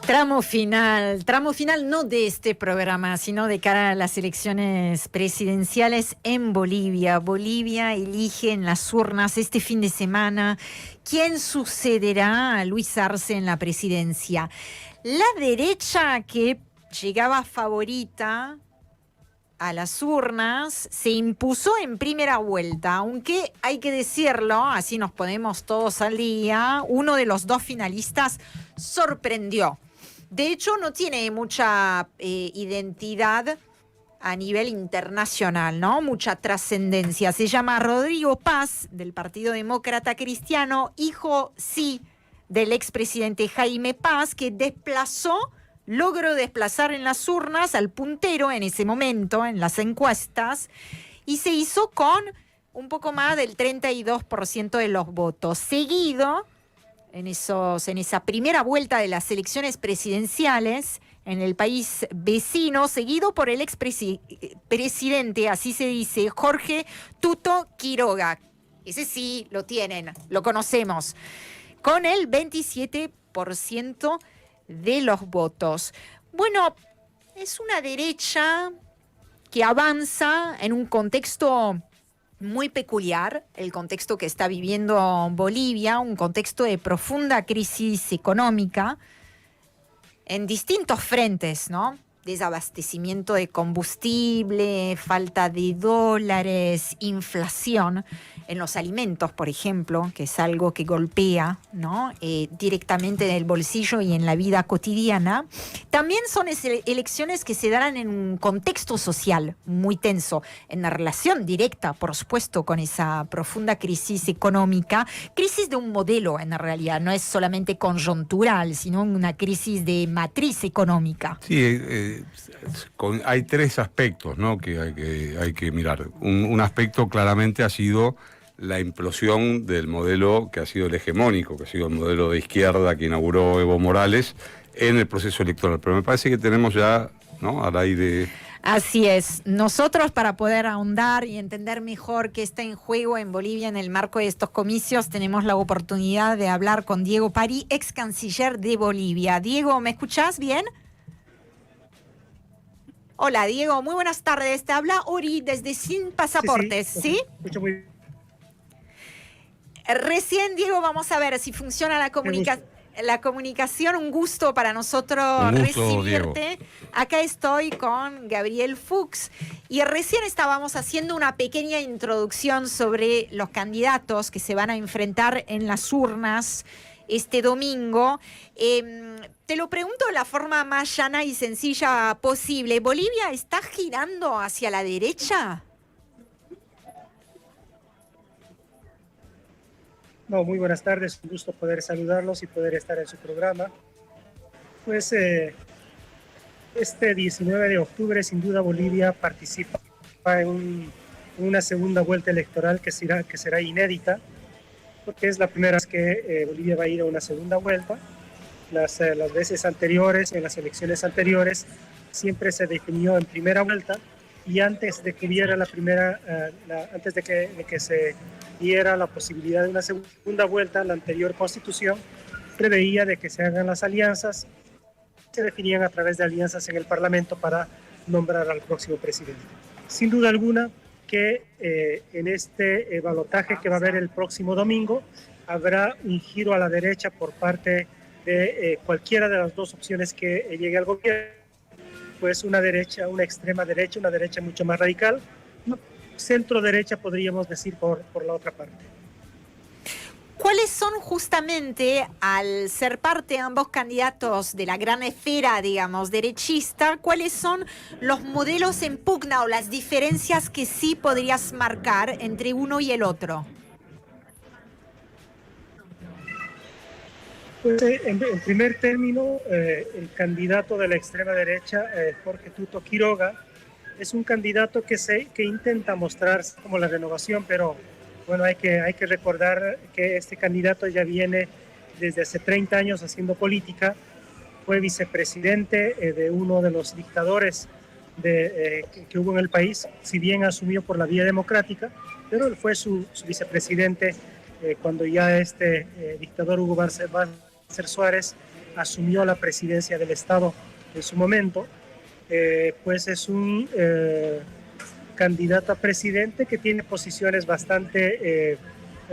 Tramo final no de este programa, sino de cara a las elecciones presidenciales en Bolivia. Bolivia elige en las urnas este fin de semana quién sucederá a Luis Arce en la presidencia. La derecha, que llegaba favorita a las urnas, se impuso en primera vuelta, aunque hay que decirlo, así nos ponemos todos al día, uno de los dos finalistas sorprendió. De hecho, no tiene mucha identidad a nivel internacional, ¿no? Mucha trascendencia. Se llama Rodrigo Paz, del Partido Demócrata Cristiano, hijo, sí, del expresidente Jaime Paz, que logró desplazar en las urnas al puntero en ese momento, en las encuestas, y se hizo con un poco más del 32% de los votos. Seguido, en esa primera vuelta de las elecciones presidenciales en el país vecino, seguido por el expresidente, así se dice, Jorge Tuto Quiroga. Ese sí lo tienen, lo conocemos, con el 27% de los votos. Bueno, es una derecha que avanza en un contexto muy peculiar, el contexto que está viviendo Bolivia, un contexto de profunda crisis económica en distintos frentes, ¿no? Desabastecimiento de combustible, falta de dólares, inflación en los alimentos, por ejemplo, que es algo que golpea, ¿no? Directamente en el bolsillo y en la vida cotidiana. También son elecciones que se dan en un contexto social muy tenso, en la relación directa, por supuesto, con esa profunda crisis económica, crisis de un modelo en realidad, no es solamente coyuntural, sino una crisis de matriz económica. Sí, hay tres aspectos, ¿no?, que hay que mirar. Un aspecto claramente ha sido la implosión del modelo que ha sido el hegemónico, que ha sido el modelo de izquierda que inauguró Evo Morales en el proceso electoral. Pero me parece que tenemos ya, ¿no?, al aire. Así es. Nosotros, para poder ahondar y entender mejor qué está en juego en Bolivia en el marco de estos comicios, tenemos la oportunidad de hablar con Diego Pari, ex canciller de Bolivia. Diego, ¿me escuchás bien? Hola, Diego, muy buenas tardes. Te habla Ori desde Sin Pasaportes, ¿sí? Escucho muy bien. Recién, Diego, vamos a ver si funciona la comunicación. Un gusto para nosotros recibirte. Diego. Acá estoy con Gabriel Fuchs y recién estábamos haciendo una pequeña introducción sobre los candidatos que se van a enfrentar en las urnas este domingo. Te lo pregunto de la forma más llana y sencilla posible. ¿Bolivia está girando hacia la derecha? No, muy buenas tardes, un gusto poder saludarlos y poder estar en su programa. Pues este 19 de octubre, sin duda, Bolivia participa en una segunda vuelta electoral que será inédita, porque es la primera vez que Bolivia va a ir a una segunda vuelta. Las veces anteriores, en las elecciones anteriores, siempre se definió en primera vuelta, y antes de que hubiera antes de que se diera la posibilidad de una segunda vuelta, la anterior constitución preveía de que se hagan las alianzas, se definían a través de alianzas en el Parlamento para nombrar al próximo presidente. Sin duda alguna que en este balotaje que va a haber el próximo domingo habrá un giro a la derecha por parte de cualquiera de las dos opciones que llegue al gobierno. Pues una extrema derecha, una derecha mucho más radical, centro derecha podríamos decir por la otra parte. ¿Cuáles son justamente, al ser parte ambos candidatos de la gran esfera, digamos, derechista, cuáles son los modelos en pugna o las diferencias que sí podrías marcar entre uno y el otro? Pues en primer término, el candidato de la extrema derecha, Jorge Tuto Quiroga, es un candidato que intenta mostrarse como la renovación, pero bueno, hay que recordar que este candidato ya viene desde hace 30 años haciendo política. Fue vicepresidente de uno de los dictadores que hubo en el país, si bien asumió por la vía democrática, pero él fue su vicepresidente cuando ya este dictador Hugo Banzer Suárez asumió la presidencia del Estado en su momento, pues es un candidato a presidente que tiene posiciones bastante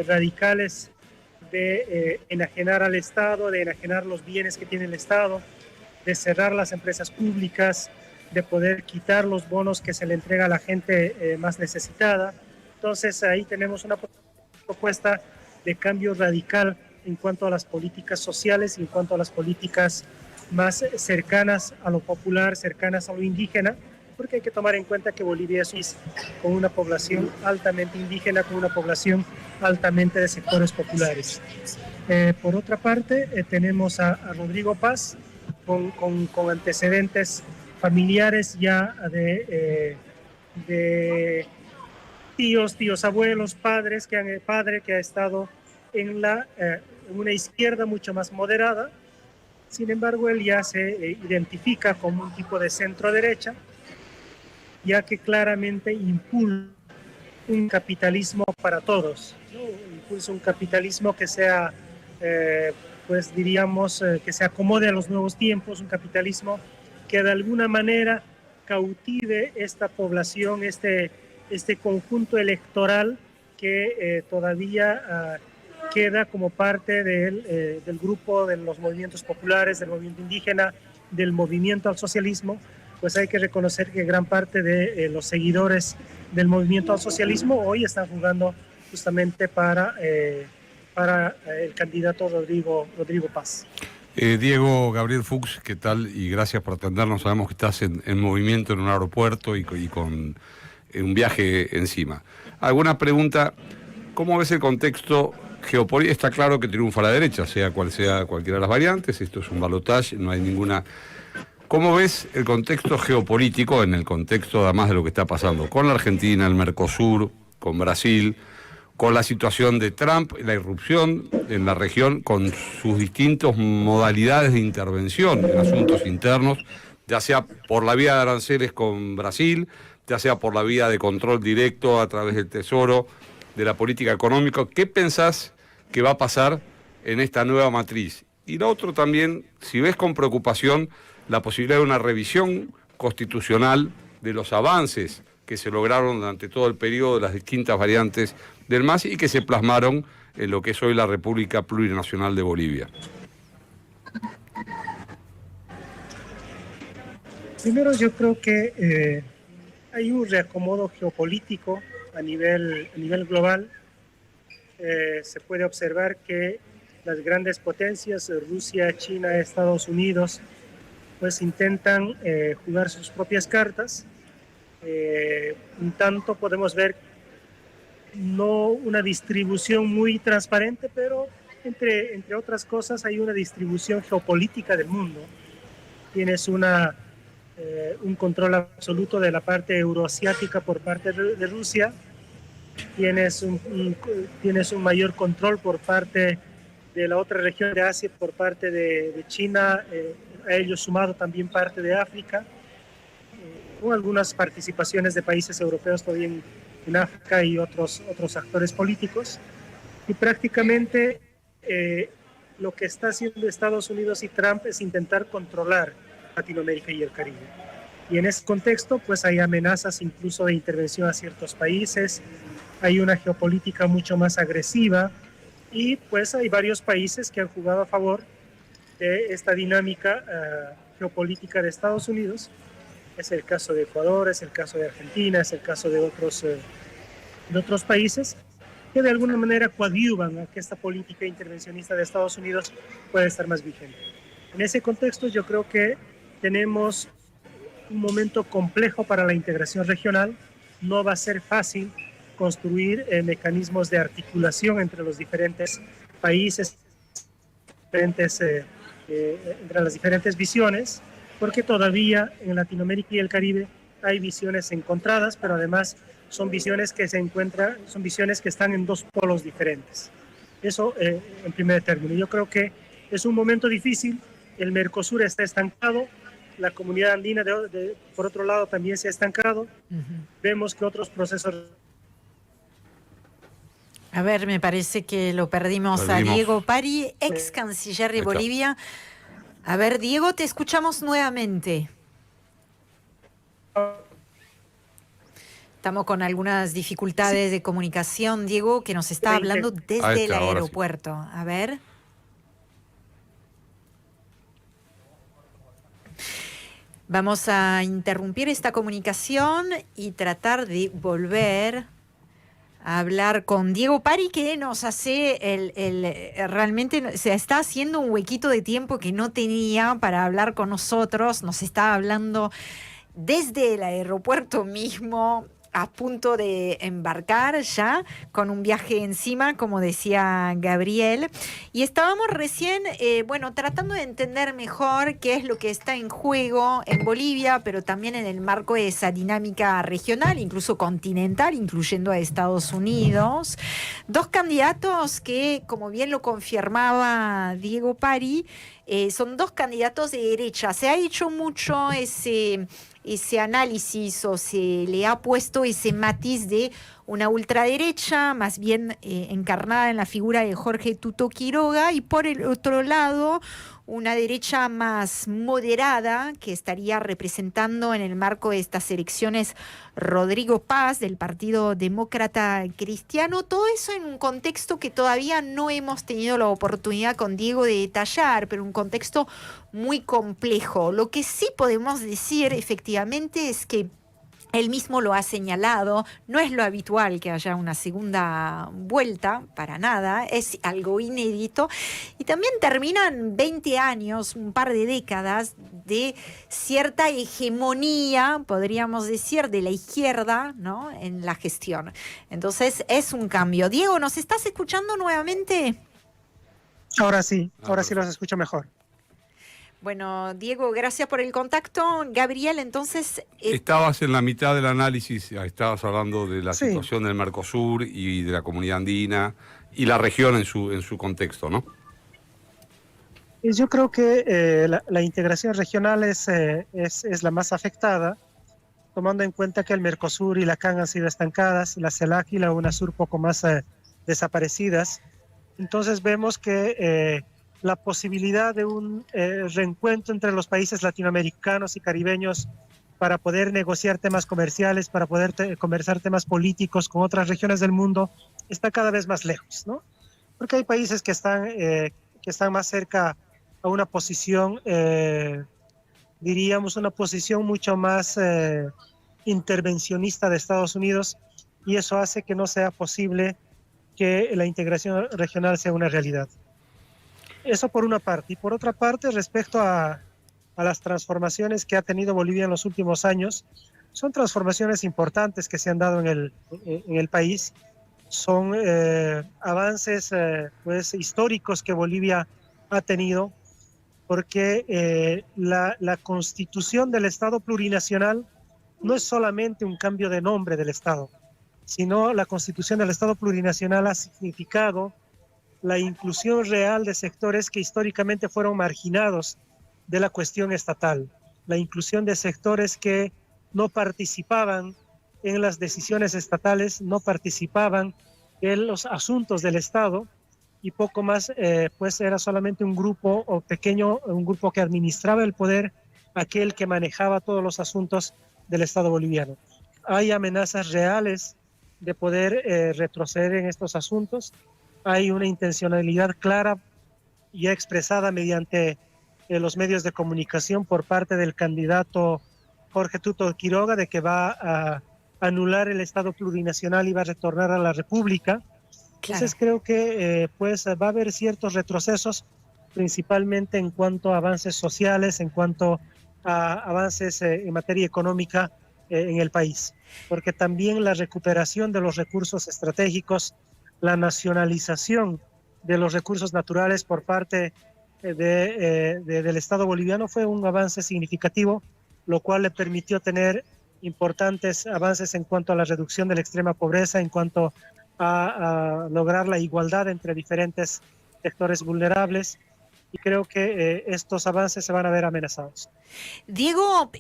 radicales de enajenar al Estado, de enajenar los bienes que tiene el Estado, de cerrar las empresas públicas, de poder quitar los bonos que se le entrega a la gente más necesitada. Entonces ahí tenemos una propuesta de cambio radical en cuanto a las políticas sociales y en cuanto a las políticas más cercanas a lo popular, cercanas a lo indígena, porque hay que tomar en cuenta que Bolivia es con una población altamente indígena, con una población altamente de sectores populares. Por otra parte, tenemos a Rodrigo Paz, con antecedentes familiares ya de tíos, abuelos, padre que ha estado en una izquierda mucho más moderada. Sin embargo, él ya se identifica como un tipo de centro derecha, ya que claramente impulsa un capitalismo para todos, ¿no? Impulsa un capitalismo que sea, pues diríamos, que se acomode a los nuevos tiempos, un capitalismo que de alguna manera cautive esta población, este conjunto electoral que todavía queda como parte del grupo de los movimientos populares, del movimiento indígena, del movimiento al socialismo. Pues hay que reconocer que gran parte de los seguidores del movimiento al socialismo hoy están jugando justamente para el candidato Rodrigo Paz. Diego Gabriel Fuchs, ¿qué tal? Y gracias por atendernos. Sabemos que estás en movimiento en un aeropuerto y con un viaje encima. ¿Alguna pregunta? ¿Cómo ves el contexto geopolítico? Está claro que triunfa la derecha, sea cualquiera de las variantes. Esto es un balotaje, no hay ninguna... ¿Cómo ves el contexto geopolítico en el contexto además de lo que está pasando con la Argentina, el Mercosur, con Brasil, con la situación de Trump, la irrupción en la región, con sus distintas modalidades de intervención en asuntos internos, ya sea por la vía de aranceles con Brasil, ya sea por la vía de control directo a través del Tesoro, de la política económica? ¿Qué pensás que va a pasar en esta nueva matriz? Y lo otro también, si ves con preocupación la posibilidad de una revisión constitucional de los avances que se lograron durante todo el periodo de las distintas variantes del MAS y que se plasmaron en lo que es hoy la República Plurinacional de Bolivia. Primero, yo creo que hay un reacomodo geopolítico a nivel global. Se puede observar que las grandes potencias, Rusia, China, Estados Unidos, pues intentan jugar sus propias cartas. Un tanto podemos ver no una distribución muy transparente, pero entre otras cosas hay una distribución geopolítica del mundo. Tienes un control absoluto de la parte euroasiática por parte de Rusia, tienes un mayor control por parte de la otra región de Asia por parte de China, a ellos sumado también parte de África, con algunas participaciones de países europeos todavía en África y otros actores políticos. Y prácticamente lo que está haciendo Estados Unidos y Trump es intentar controlar Latinoamérica y el Caribe. Y en ese contexto, pues hay amenazas incluso de intervención a ciertos países, hay una geopolítica mucho más agresiva y pues hay varios países que han jugado a favor de esta dinámica geopolítica de Estados Unidos. Es el caso de Ecuador, es el caso de Argentina, es el caso de otros países que de alguna manera coadyuvan a que esta política intervencionista de Estados Unidos pueda estar más vigente. En ese contexto yo creo que tenemos un momento complejo para la integración regional. No va a ser fácil construir mecanismos de articulación entre los diferentes países, entre las diferentes visiones, porque todavía en Latinoamérica y el Caribe hay visiones encontradas, pero además son visiones que están en dos polos diferentes. Eso en primer término. Yo creo que es un momento difícil. El Mercosur está estancado, la comunidad andina por otro lado también se ha estancado. Vemos que otros procesos... A ver, me parece que lo perdimos a Diego Pari, ex canciller de Bolivia. A ver, Diego, te escuchamos nuevamente. Estamos con algunas dificultades de comunicación, Diego, que nos está hablando desde el aeropuerto. Sí. A ver. Vamos a interrumpir esta comunicación y tratar de volver a hablar con Diego Pari, que nos hace realmente se está haciendo un huequito de tiempo que no tenía para hablar con nosotros. Nos está hablando desde el aeropuerto mismo, a punto de embarcar ya, con un viaje encima, como decía Gabriel. Y estábamos recién, tratando de entender mejor qué es lo que está en juego en Bolivia, pero también en el marco de esa dinámica regional, incluso continental, incluyendo a Estados Unidos. Dos candidatos que, como bien lo confirmaba Diego Pari, son dos candidatos de derecha. Se ha hecho mucho ese análisis, o se le ha puesto ese matiz de una ultraderecha, más bien encarnada en la figura de Jorge Tuto Quiroga, y por el otro lado una derecha más moderada que estaría representando en el marco de estas elecciones Rodrigo Paz, del Partido Demócrata Cristiano. Todo eso en un contexto que todavía no hemos tenido la oportunidad con Diego de detallar, pero un contexto muy complejo. Lo que sí podemos decir efectivamente es que él mismo lo ha señalado, no es lo habitual que haya una segunda vuelta, para nada, es algo inédito, y también terminan 20 años, un par de décadas de cierta hegemonía, podríamos decir, de la izquierda, ¿no?, en la gestión. Entonces es un cambio. Diego, ¿nos estás escuchando nuevamente? Ahora sí los escucho mejor. Bueno, Diego, gracias por el contacto. Gabriel, entonces... Estabas en la mitad del análisis, estabas hablando de la situación del Mercosur y de la comunidad andina y la región en su contexto, ¿no? Yo creo que la integración regional es la más afectada, tomando en cuenta que el Mercosur y la CAN han sido estancadas, la CELAC y la UNASUR poco más desaparecidas. Entonces vemos que la posibilidad de un reencuentro entre los países latinoamericanos y caribeños para poder negociar temas comerciales, para poder conversar temas políticos con otras regiones del mundo, está cada vez más lejos, ¿no? Porque hay países que están más cerca a una posición, diríamos, una posición mucho más intervencionista de Estados Unidos, y eso hace que no sea posible que la integración regional sea una realidad. Eso por una parte. Y por otra parte, respecto a las transformaciones que ha tenido Bolivia en los últimos años, son transformaciones importantes que se han dado en el país. Son avances históricos que Bolivia ha tenido, porque la constitución del Estado plurinacional no es solamente un cambio de nombre del Estado, sino la constitución del Estado plurinacional ha significado la inclusión real de sectores que históricamente fueron marginados de la cuestión estatal, la inclusión de sectores que no participaban en las decisiones estatales, no participaban en los asuntos del Estado, y poco más, pues era solamente un grupo o pequeño, un grupo que administraba el poder, aquel que manejaba todos los asuntos del Estado boliviano. Hay amenazas reales de poder retroceder en estos asuntos. Hay una intencionalidad clara y expresada mediante los medios de comunicación por parte del candidato Jorge Tuto Quiroga de que va a anular el Estado plurinacional y va a retornar a la República. Entonces creo que va a haber ciertos retrocesos, principalmente en cuanto a avances sociales, en cuanto a avances en materia económica en el país, porque también la recuperación de los recursos estratégicos, la nacionalización de los recursos naturales por parte del Estado boliviano fue un avance significativo, lo cual le permitió tener importantes avances en cuanto a la reducción de la extrema pobreza, en cuanto a lograr la igualdad entre diferentes sectores vulnerables, y creo que estos avances se van a ver amenazados. Diego,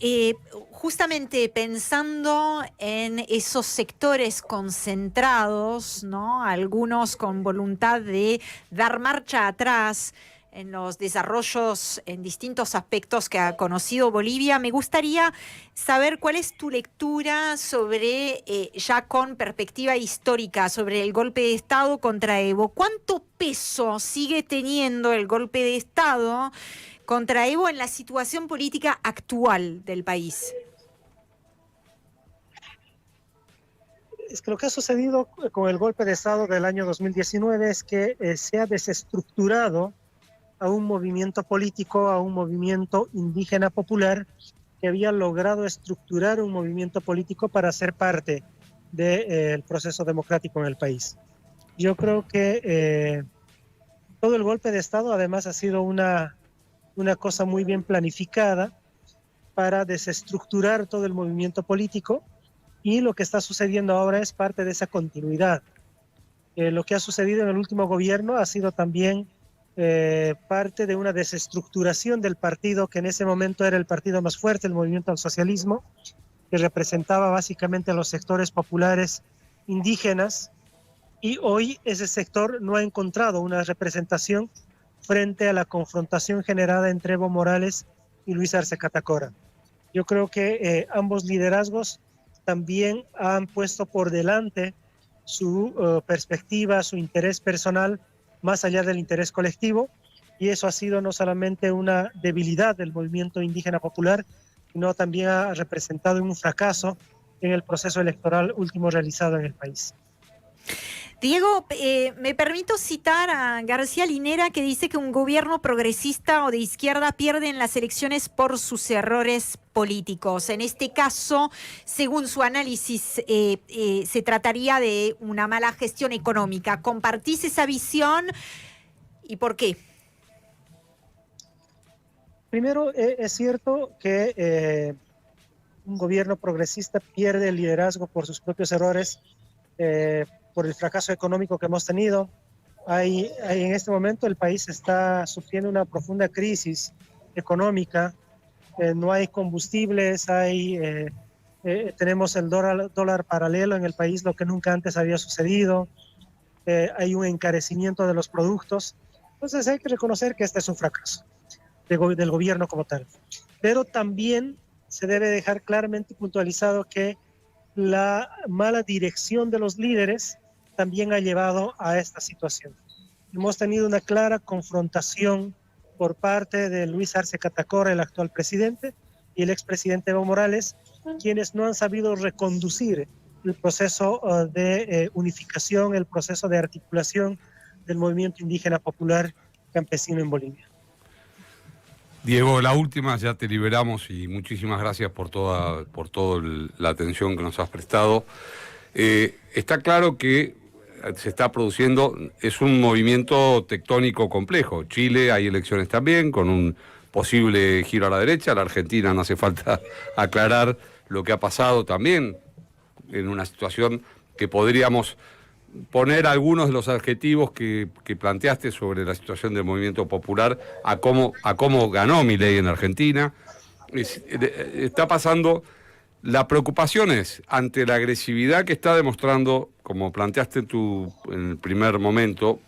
justamente pensando en esos sectores concentrados, ¿no?, algunos con voluntad de dar marcha atrás en los desarrollos en distintos aspectos que ha conocido Bolivia. Me gustaría saber cuál es tu lectura sobre, ya con perspectiva histórica, sobre el golpe de Estado contra Evo. ¿Cuánto peso sigue teniendo el golpe de Estado contra Evo en la situación política actual del país? Es que lo que ha sucedido con el golpe de Estado del año 2019 es que se ha desestructurado a un movimiento político, a un movimiento indígena popular que había logrado estructurar un movimiento político para ser parte del proceso democrático en el país. Yo creo que todo el golpe de Estado además ha sido una cosa muy bien planificada para desestructurar todo el movimiento político, y lo que está sucediendo ahora es parte de esa continuidad. Lo que ha sucedido en el último gobierno ha sido también parte de una desestructuración del partido que en ese momento era el partido más fuerte, el Movimiento al Socialismo, que representaba básicamente a los sectores populares indígenas, y hoy ese sector no ha encontrado una representación frente a la confrontación generada entre Evo Morales y Luis Arce Catacora. Yo creo que ambos liderazgos también han puesto por delante su perspectiva, su interés personal, más allá del interés colectivo, y eso ha sido no solamente una debilidad del movimiento indígena popular, sino también ha representado un fracaso en el proceso electoral último realizado en el país. Diego, me permito citar a García Linera, que dice que un gobierno progresista o de izquierda pierde en las elecciones por sus errores políticos. En este caso, según su análisis, se trataría de una mala gestión económica. ¿Compartís esa visión y por qué? Primero, es cierto que un gobierno progresista pierde el liderazgo por sus propios errores, por el fracaso económico que hemos tenido. En este momento el país está sufriendo una profunda crisis económica. No hay combustibles, tenemos el dólar paralelo en el país, lo que nunca antes había sucedido. Hay un encarecimiento de los productos. Entonces hay que reconocer que este es un fracaso del gobierno como tal. Pero también se debe dejar claramente puntualizado que la mala dirección de los líderes también ha llevado a esta situación. Hemos tenido una clara confrontación por parte de Luis Arce Catacora, el actual presidente, y el expresidente Evo Morales, quienes no han sabido reconducir el proceso de unificación, el proceso de articulación del movimiento indígena popular campesino en Bolivia. Diego, la última, ya te liberamos y muchísimas gracias por toda la atención que nos has prestado. Está claro que se está produciendo, es un movimiento tectónico complejo. Chile, hay elecciones también, con un posible giro a la derecha. La Argentina, no hace falta aclarar lo que ha pasado también, en una situación que podríamos poner algunos de los adjetivos que planteaste sobre la situación del movimiento popular a cómo ganó Milei en Argentina. Está pasando. La preocupación es, ante la agresividad que está demostrando, como planteaste en el primer momento,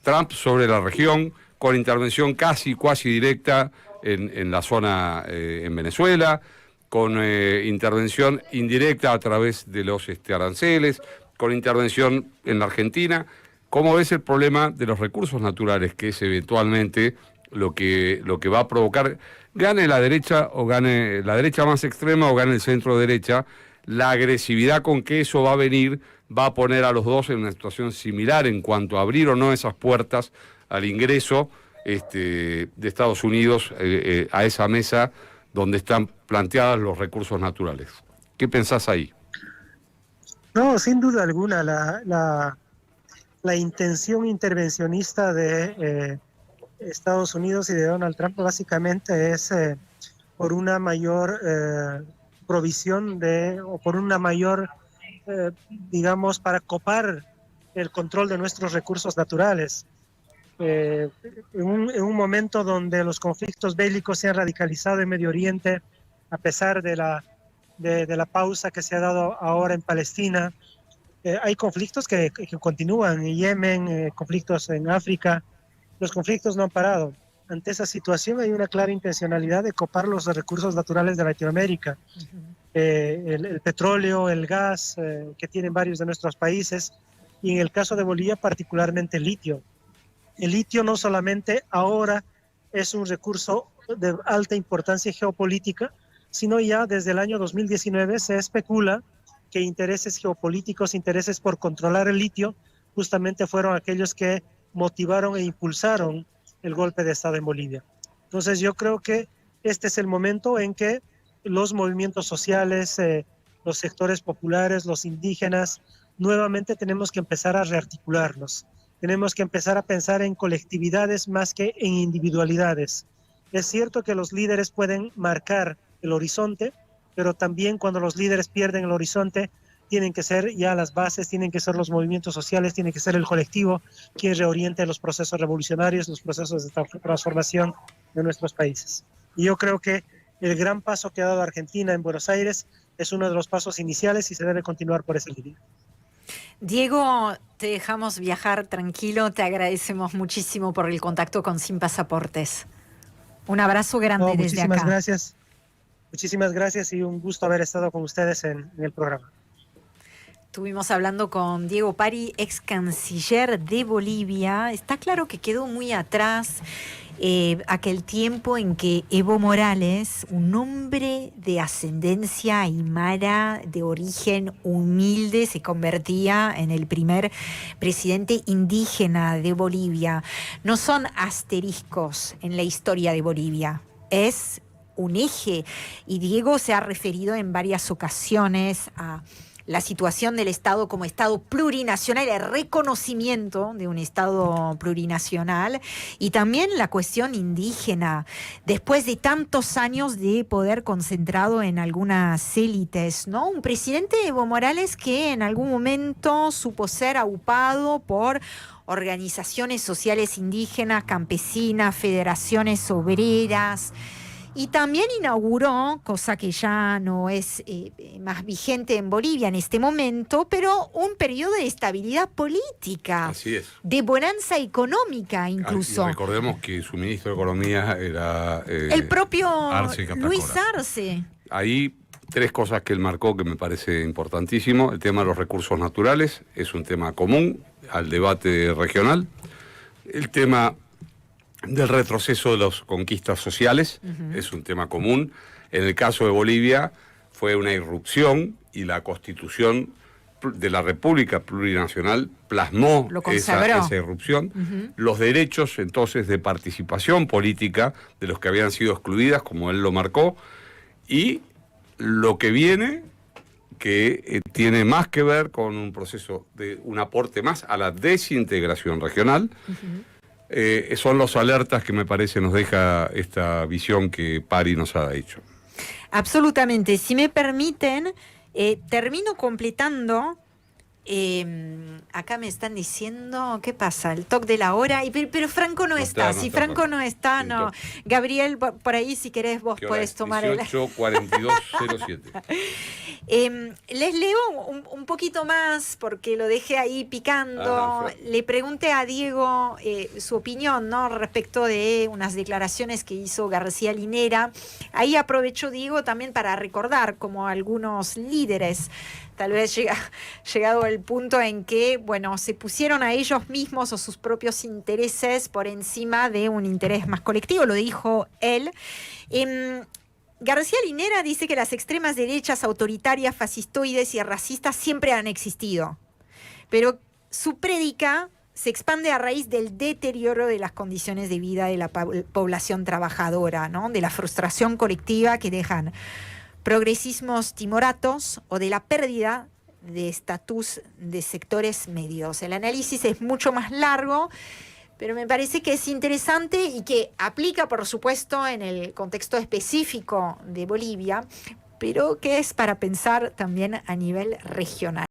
Trump sobre la región, con intervención cuasi directa en la zona en Venezuela, con intervención indirecta a través de los aranceles, con intervención en la Argentina. ¿Cómo ves el problema de los recursos naturales, que es eventualmente lo que va a provocar, gane la derecha o gane la derecha más extrema o gane el centro derecha? La agresividad con que eso va a venir va a poner a los dos en una situación similar en cuanto a abrir o no esas puertas al ingreso de Estados Unidos a esa mesa donde están planteados los recursos naturales. ¿Qué pensás ahí? No, sin duda alguna, la intención intervencionista de Estados Unidos y de Donald Trump básicamente es por una mayor provisión o por una mayor, para copar el control de nuestros recursos naturales. En un momento donde los conflictos bélicos se han radicalizado en Medio Oriente, a pesar de la pausa que se ha dado ahora en Palestina, hay conflictos que continúan en Yemen, conflictos en África. Los conflictos no han parado. ante esa situación hay una clara intencionalidad de copar los recursos naturales de Latinoamérica. El petróleo, el gas que tienen varios de nuestros países, y en el caso de Bolivia particularmente el litio. El litio no solamente ahora es un recurso de alta importancia geopolítica, sino ya desde el año 2019 se especula que intereses geopolíticos, intereses por controlar el litio, justamente fueron aquellos que motivaron e impulsaron el golpe de Estado en Bolivia. Entonces yo creo que este es el momento en que los movimientos sociales, los sectores populares, los indígenas, nuevamente tenemos que empezar a rearticularnos. Tenemos que empezar a pensar en colectividades más que en individualidades. Es cierto que los líderes pueden marcar el horizonte, pero también cuando los líderes pierden el horizonte, tienen que ser ya las bases, tienen que ser los movimientos sociales, tiene que ser el colectivo quien reoriente los procesos revolucionarios, los procesos de transformación de nuestros países. Y yo creo que el gran paso que ha dado Argentina en Buenos Aires es uno de los pasos iniciales y se debe continuar por esa línea. Diego, te dejamos viajar tranquilo, te agradecemos muchísimo por el contacto con Sin Pasaportes. Un abrazo grande desde acá. Muchísimas gracias y un gusto haber estado con ustedes en el programa. Estuvimos hablando con Diego Pari, ex canciller de Bolivia. Está claro que quedó muy atrás aquel tiempo en que Evo Morales, un hombre de ascendencia aymara, de origen humilde, se convertía en el primer presidente indígena de Bolivia. No son asteriscos en la historia de Bolivia, es un eje. Y Diego se ha referido en varias ocasiones a la situación del Estado como Estado plurinacional, el reconocimiento de un Estado plurinacional y también la cuestión indígena, después de tantos años de poder concentrado en algunas élites, ¿no? Un presidente Evo Morales que en algún momento supo ser aupado por organizaciones sociales indígenas, campesinas, federaciones obreras. Y también inauguró, cosa que ya no es más vigente en Bolivia en este momento, pero un periodo de estabilidad política. Así es. De bonanza económica incluso. Y recordemos que su ministro de Economía era el propio Arce Catacora. Luis Arce. Ahí tres cosas que él marcó que me parece importantísimo. El tema de los recursos naturales es un tema común al debate regional. El tema del retroceso de las conquistas sociales, es un tema común. En el caso de Bolivia fue una irrupción y la Constitución de la República Plurinacional plasmó esa irrupción. Los derechos entonces de participación política de los que habían sido excluidas, como él lo marcó, y lo que viene, que tiene más que ver con un proceso de un aporte más a la desintegración regional. Son los alertas que me parece nos deja esta visión que Pari nos ha hecho. Absolutamente. Si me permiten, termino completando. Acá me están diciendo, ¿qué pasa? El toque de la hora, pero Franco no está. Si Franco no está, no. Gabriel, por ahí si querés vos podés tomar 18:42:07. Les leo un poquito más porque lo dejé ahí picando. Le pregunté a Diego su opinión, ¿no? Respecto de unas declaraciones que hizo García Linera. Ahí aprovechó Diego también para recordar como algunos líderes, tal vez llegado el punto en que, bueno, se pusieron a ellos mismos o sus propios intereses por encima de un interés más colectivo, lo dijo él. García Linera dice que las extremas derechas autoritarias, fascistoides y racistas siempre han existido, pero su prédica se expande a raíz del deterioro de las condiciones de vida de la población trabajadora, ¿no? De la frustración colectiva que dejan progresismos timoratos o de la pérdida de estatus de sectores medios. El análisis es mucho más largo, pero me parece que es interesante y que aplica, por supuesto, en el contexto específico de Bolivia, pero que es para pensar también a nivel regional.